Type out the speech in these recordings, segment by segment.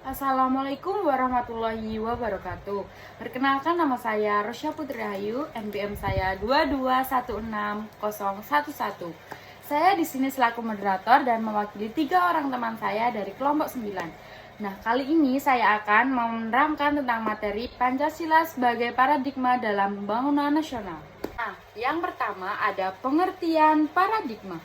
Assalamualaikum warahmatullahi wabarakatuh. Perkenalkan, nama saya Rosya Putri Ayu, NPM saya 2216011. Saya di sini selaku moderator dan mewakili 3 orang teman saya dari kelompok 9. Nah, kali ini saya akan menerangkan tentang materi Pancasila sebagai paradigma dalam pembangunan nasional. Nah, yang pertama ada pengertian paradigma.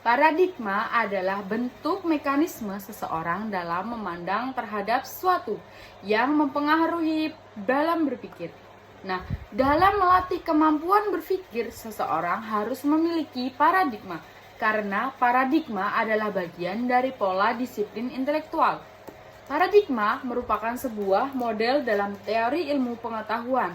Paradigma adalah bentuk mekanisme seseorang dalam memandang terhadap sesuatu yang mempengaruhi dalam berpikir. Nah, dalam melatih kemampuan berpikir, seseorang harus memiliki paradigma, karena paradigma adalah bagian dari pola disiplin intelektual. Paradigma merupakan sebuah model dalam teori ilmu pengetahuan.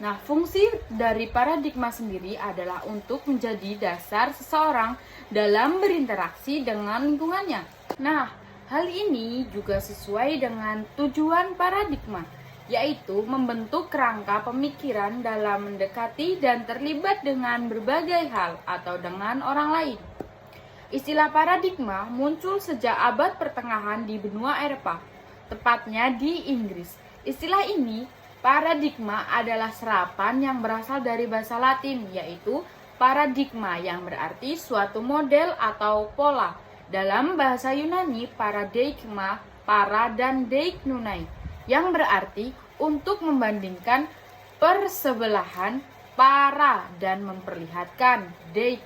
Nah, fungsi dari paradigma sendiri adalah untuk menjadi dasar seseorang dalam berinteraksi dengan lingkungannya. Nah, hal ini juga sesuai dengan tujuan paradigma, yaitu membentuk kerangka pemikiran dalam mendekati dan terlibat dengan berbagai hal atau dengan orang lain. Istilah paradigma muncul sejak abad pertengahan di benua Eropa, tepatnya di Inggris. Istilah ini, paradigma, adalah serapan yang berasal dari bahasa Latin, yaitu paradigma, yang berarti suatu model atau pola. Dalam bahasa Yunani, paradigma, para dan deiknunai, yang berarti untuk membandingkan persebelahan para dan memperlihatkan deik.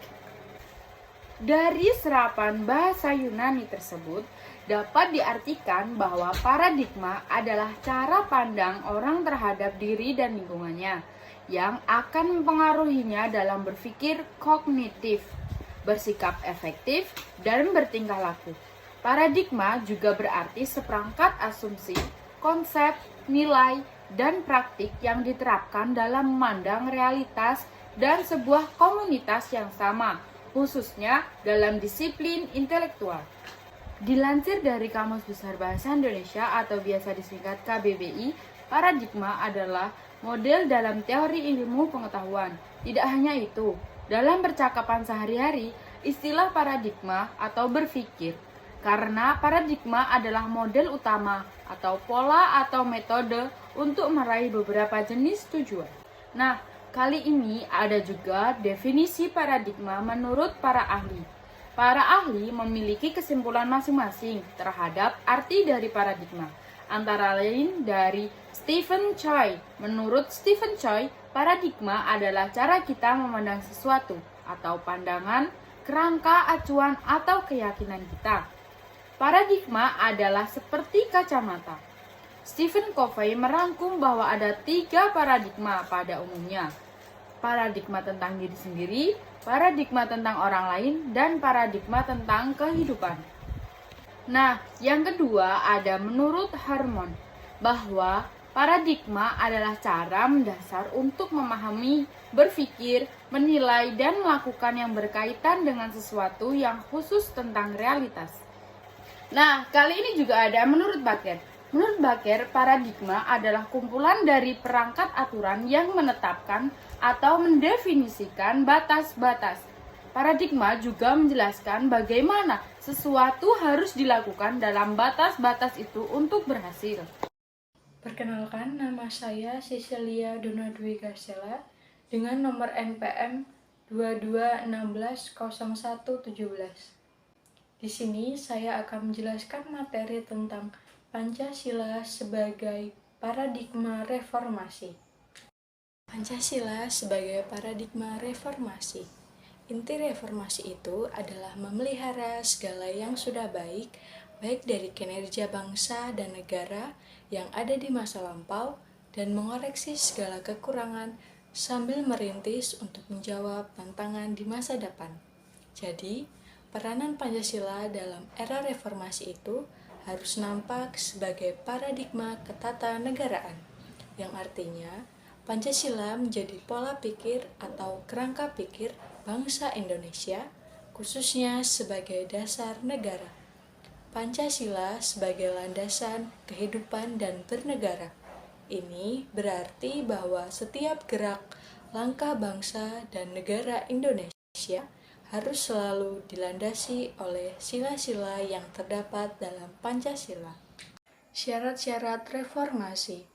Dari serapan bahasa Yunani tersebut, dapat diartikan bahwa paradigma adalah cara pandang orang terhadap diri dan lingkungannya yang akan mempengaruhinya dalam berpikir kognitif, bersikap efektif, dan bertingkah laku. Paradigma juga berarti seperangkat asumsi, konsep, nilai, dan praktik yang diterapkan dalam memandang realitas dan sebuah komunitas yang sama, khususnya dalam disiplin intelektual. Dilansir dari Kamus Besar Bahasa Indonesia atau biasa disingkat KBBI, paradigma adalah model dalam teori ilmu pengetahuan. Tidak hanya itu, dalam percakapan sehari-hari, istilah paradigma atau berpikir, karena paradigma adalah model utama atau pola atau metode untuk meraih beberapa jenis tujuan. Nah, kali ini ada juga definisi paradigma menurut para ahli. Para ahli memiliki kesimpulan masing-masing terhadap arti dari paradigma. Antara lain dari Stephen Choi. Menurut Stephen Choi, paradigma adalah cara kita memandang sesuatu atau pandangan, kerangka, acuan, atau keyakinan kita. Paradigma adalah seperti kacamata. Stephen Covey merangkum bahwa ada 3 paradigma pada umumnya. Paradigma tentang diri sendiri, paradigma tentang orang lain, dan paradigma tentang kehidupan. Nah, yang kedua ada menurut Harmon, bahwa paradigma adalah cara mendasar untuk memahami, berpikir, menilai, dan melakukan yang berkaitan dengan sesuatu yang khusus tentang realitas. Nah, kali ini juga ada menurut Baker. Menurut Baker, paradigma adalah kumpulan dari perangkat aturan yang menetapkan atau mendefinisikan batas-batas. Paradigma juga menjelaskan bagaimana sesuatu harus dilakukan dalam batas-batas itu untuk berhasil. Perkenalkan, nama saya Cecilia Donadwi Gastella dengan nomor NPM 22160117. Di sini saya akan menjelaskan materi tentang Pancasila sebagai paradigma reformasi. Pancasila sebagai paradigma reformasi. Inti reformasi itu adalah memelihara segala yang sudah baik dari kinerja bangsa dan negara yang ada di masa lampau dan mengoreksi segala kekurangan sambil merintis untuk menjawab tantangan di masa depan. Jadi, peranan Pancasila dalam era reformasi itu harus nampak sebagai paradigma ketatanegaraan, yang artinya Pancasila menjadi pola pikir atau kerangka pikir bangsa Indonesia, khususnya sebagai dasar negara. Pancasila sebagai landasan kehidupan dan bernegara. Ini berarti bahwa setiap gerak langkah bangsa dan negara Indonesia harus selalu dilandasi oleh sila-sila yang terdapat dalam Pancasila. Syarat-syarat reformasi.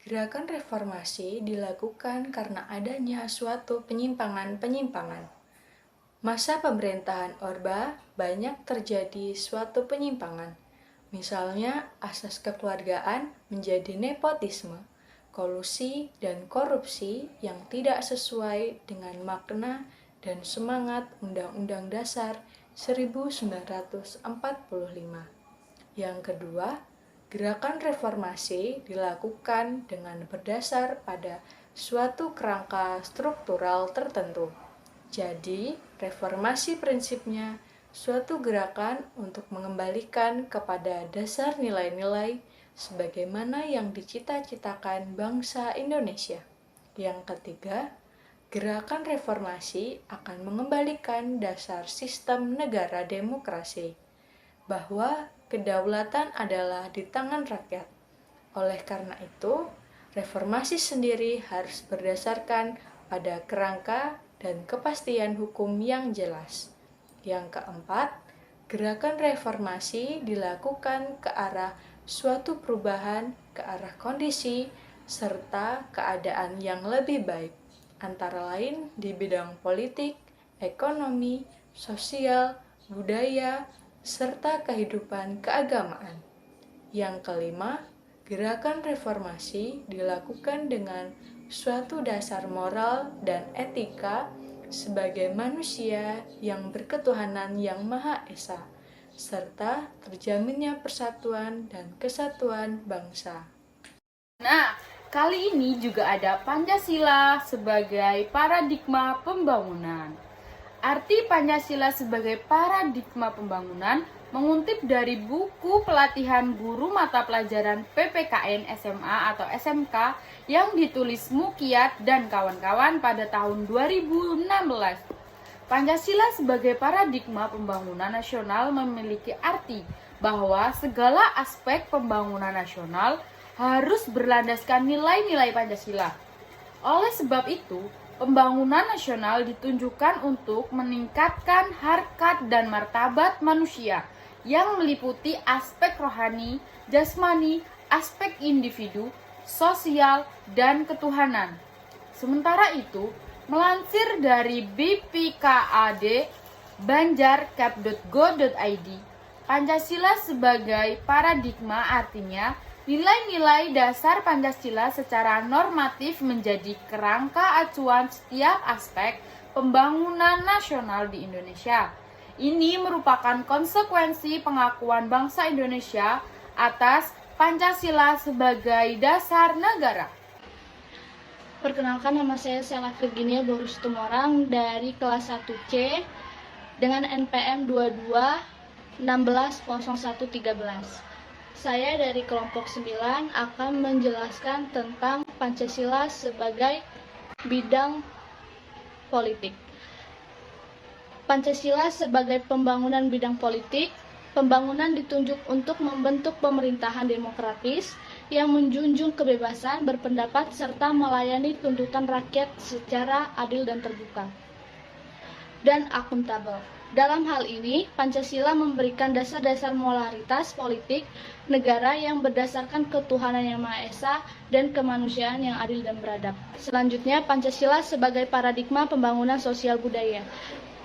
Gerakan reformasi dilakukan karena adanya suatu penyimpangan-penyimpangan. Masa pemerintahan Orba banyak terjadi suatu penyimpangan. Misalnya, asas kekeluargaan menjadi nepotisme, kolusi dan korupsi yang tidak sesuai dengan makna dan semangat Undang-Undang Dasar 1945. Yang kedua, gerakan reformasi dilakukan dengan berdasar pada suatu kerangka struktural tertentu. Jadi, reformasi prinsipnya suatu gerakan untuk mengembalikan kepada dasar nilai-nilai sebagaimana yang dicita-citakan bangsa Indonesia. Yang ketiga, gerakan reformasi akan mengembalikan dasar sistem negara demokrasi, bahwa kedaulatan adalah di tangan rakyat. Oleh karena itu, reformasi sendiri harus berdasarkan pada kerangka dan kepastian hukum yang jelas. Yang keempat, gerakan reformasi dilakukan ke arah suatu perubahan, ke arah kondisi, serta keadaan yang lebih baik, antara lain di bidang politik, ekonomi, sosial, budaya, serta kehidupan keagamaan. Yang kelima, gerakan reformasi dilakukan dengan suatu dasar moral dan etika sebagai manusia yang berketuhanan yang Maha Esa, serta terjaminnya persatuan dan kesatuan bangsa. Nah, kali ini juga ada Pancasila sebagai paradigma pembangunan. Arti Pancasila sebagai paradigma pembangunan mengutip dari buku pelatihan guru mata pelajaran PPKN SMA atau SMK yang ditulis Mukiat dan kawan-kawan pada tahun 2016. Pancasila sebagai paradigma pembangunan nasional memiliki arti bahwa segala aspek pembangunan nasional harus berlandaskan nilai-nilai Pancasila. Oleh sebab itu, pembangunan nasional ditunjukkan untuk meningkatkan harkat dan martabat manusia yang meliputi aspek rohani, jasmani, aspek individu, sosial, dan ketuhanan. Sementara itu, melansir dari BPKAD banjarcap.go.id, Pancasila sebagai paradigma artinya nilai-nilai dasar Pancasila secara normatif menjadi kerangka acuan setiap aspek pembangunan nasional di Indonesia. Ini merupakan konsekuensi pengakuan bangsa Indonesia atas Pancasila sebagai dasar negara. Perkenalkan, nama saya Sela Virginia Borus Tumorang dari kelas 1C dengan NPM 22160113. Saya dari kelompok 9 akan menjelaskan tentang Pancasila sebagai bidang politik. Pancasila sebagai pembangunan bidang politik, pembangunan ditunjuk untuk membentuk pemerintahan demokratis yang menjunjung kebebasan berpendapat serta melayani tuntutan rakyat secara adil dan terbuka dan akuntabel. Dalam hal ini, Pancasila memberikan dasar-dasar moralitas politik negara yang berdasarkan ketuhanan yang Maha Esa dan kemanusiaan yang adil dan beradab. Selanjutnya, Pancasila sebagai paradigma pembangunan sosial budaya.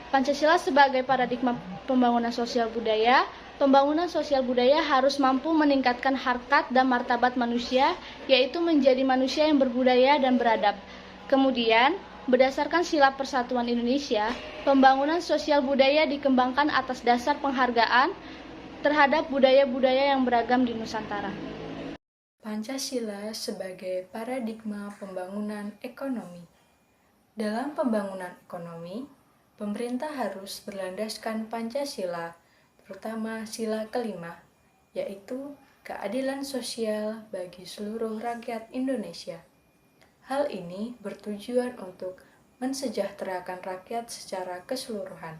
Pancasila sebagai paradigma pembangunan sosial budaya. Pembangunan sosial budaya harus mampu meningkatkan harkat dan martabat manusia, yaitu menjadi manusia yang berbudaya dan beradab. Kemudian, berdasarkan Sila Persatuan Indonesia, pembangunan sosial budaya dikembangkan atas dasar penghargaan terhadap budaya-budaya yang beragam di Nusantara. Pancasila sebagai paradigma pembangunan ekonomi. Dalam pembangunan ekonomi, pemerintah harus berlandaskan Pancasila, terutama sila kelima, yaitu keadilan sosial bagi seluruh rakyat Indonesia. Hal ini bertujuan untuk mensejahterakan rakyat secara keseluruhan.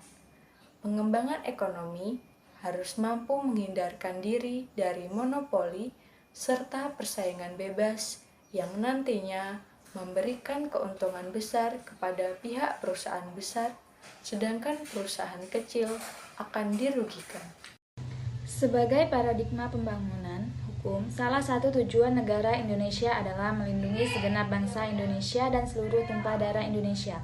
Pengembangan ekonomi harus mampu menghindarkan diri dari monopoli serta persaingan bebas yang nantinya memberikan keuntungan besar kepada pihak perusahaan besar, sedangkan perusahaan kecil akan dirugikan. Sebagai paradigma pembangunan, hukum, salah satu tujuan negara Indonesia adalah melindungi segenap bangsa Indonesia dan seluruh tumpah darah Indonesia.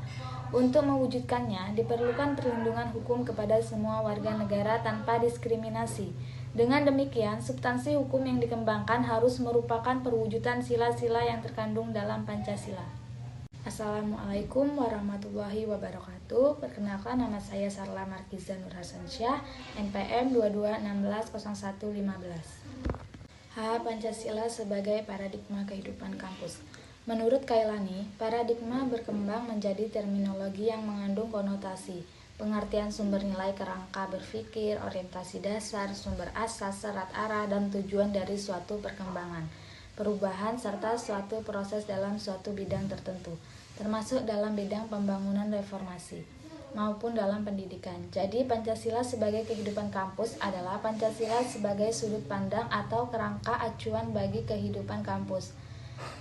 Untuk mewujudkannya, diperlukan perlindungan hukum kepada semua warga negara tanpa diskriminasi. Dengan demikian, substansi hukum yang dikembangkan harus merupakan perwujudan sila-sila yang terkandung dalam Pancasila. Assalamualaikum warahmatullahi wabarakatuh. Perkenalkan, nama saya Sarla Markiza Nur Hasansyah, NPM 22160115. Pancasila sebagai paradigma kehidupan kampus. Menurut Kailani, paradigma berkembang menjadi terminologi yang mengandung konotasi, pengertian sumber nilai kerangka berpikir, orientasi dasar, sumber asas, serat arah, dan tujuan dari suatu perkembangan, perubahan, serta suatu proses dalam suatu bidang tertentu, termasuk dalam bidang pembangunan reformasi maupun dalam pendidikan. Jadi Pancasila sebagai kehidupan kampus adalah Pancasila sebagai sudut pandang atau kerangka acuan bagi kehidupan kampus.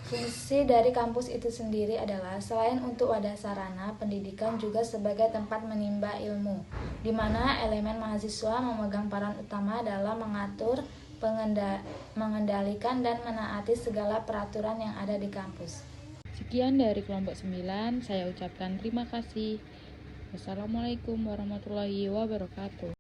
Fungsi dari kampus itu sendiri adalah selain untuk wadah sarana pendidikan juga sebagai tempat menimba ilmu, di mana elemen mahasiswa memegang peran utama dalam mengatur, mengendalikan, dan menaati segala peraturan yang ada di kampus. Sekian dari kelompok 9, saya ucapkan terima kasih. Wassalamualaikum warahmatullahi wabarakatuh.